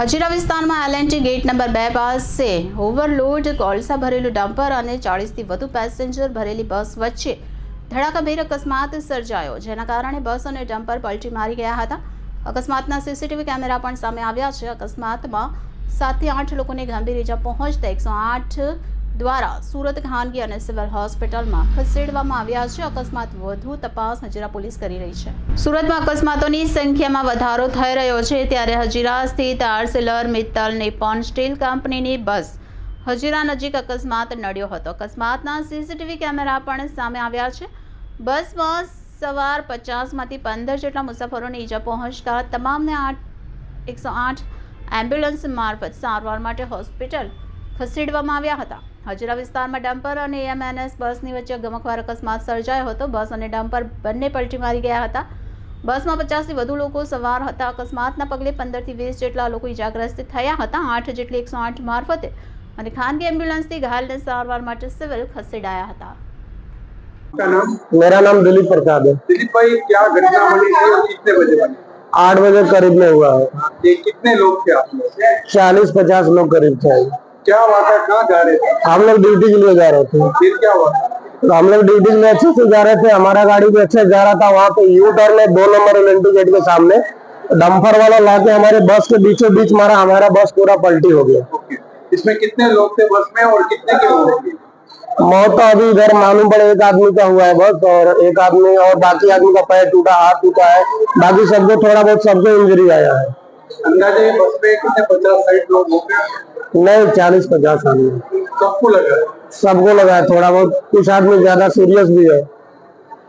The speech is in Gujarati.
હજીરા વિસ્તારમાં એલએનટી ગેટ નંબર 2 પાસે ઓવરલોડ કોલસા ભરેલું ડમ્પર અને 40થી વધુ પેસેન્જર ભરેલી બસ વચ્ચે ધડાકાભેર અકસ્માત સર્જાયો, જેના કારણે બસ અને ડમ્પર પલટી મારી ગયા હતા। અકસ્માતના સીસીટીવી કેમેરા પણ સામે આવ્યા છે। અકસ્માતમાં 7 થી 8 લોકોને ગંભીર ઈજા પહોંચતા 108 દ્વારા સુરત ખાનગી અને સિવિલ હોસ્પિટલમાં ખસેડવામાં આવ્યા છે। અકસ્માત વધુ તપાસ હજીરા પોલીસ કરી રહી છે। સુરતમાં અકસ્માતોની સંખ્યામાં વધારો થઈ રહ્યો છે, ત્યારે હજીરા સ્થિત આર્સેલર મિત્તલ નિપ્પોન સ્ટીલ કંપનીની બસ હજીરા નજીક અકસ્માત નડ્યો હતો। અકસ્માતના સીસીટીવી કેમેરા પણ સામે આવ્યા છે। બસમાં સવાર 50માંથી 15 જેટલા મુસાફરોને ઈજા પહોંચતા તમામને 108 એમ્બ્યુલન્સ મારફત સારવાર માટે હોસ્પિટલ ખસેડવામાં આવ્યા હતા। હજીરા વિસ્તારમાં ડમ્પર અને એએમએનએસ બસની વચ્ચે ગમખ્વાર અકસ્માત સર્જાયો હતો। બસ અને ડમ્પર બંને પલટી મારી ગયા હતા। બસમાં 50થી વધુ લોકો સવાર હતા। અકસ્માતના પગલે 15 થી 20 જેટલા લોકો ઈજાગ્રસ્ત થયા હતા। 8 જેટલી 108 મારફતે અને ખાનગી એમ્બ્યુલન્સથી ઘાયલને સારવાર માટે સિવિલ खसेड़ाया था। मेरा नाम दिलीप प्रसाद है। दिलीप भाई, क्या घटना बनी थी और कितने बजे बनी? 8 बजे करीब में हुआ है। ये कितने लोग थे आप लोग? 40-50 लोग करीब थे। क्या हुआ था? कहाँ जा रहे थे? हम लोग ड्यूटी के लिए जा रहे थे। फिर क्या हुआ? तो हम लोग ड्यूटी में अच्छे से जा रहे थे, हमारा गाड़ी भी अच्छे से जा रहा था। वहाँ पे यू टर्न है 2 नंबर एलएनटी गेट के सामने, डंपर वाला लाके हमारे बस के बीचों बीच मारा, हमारा बस पूरा पलटी हो गया। इसमें कितने लोग थे बस में और कितने की मौत हुई? मौत तो अभी इधर मालूम पड़े एक आदमी का हुआ है बस, और एक आदमी और बाकी आदमी का पैर टूटा, हाथ टूटा है। बाकी सबको थोड़ा बहुत सबको इंजरी आया है। अंदाजे बस में कितने 50-60 लोग होंगे? नहीं, 40-50 आदमी सबको लगा है? सबको लगा है। थोड़ा बहुत कुछ आदमी ज्यादा सीरियस भी है।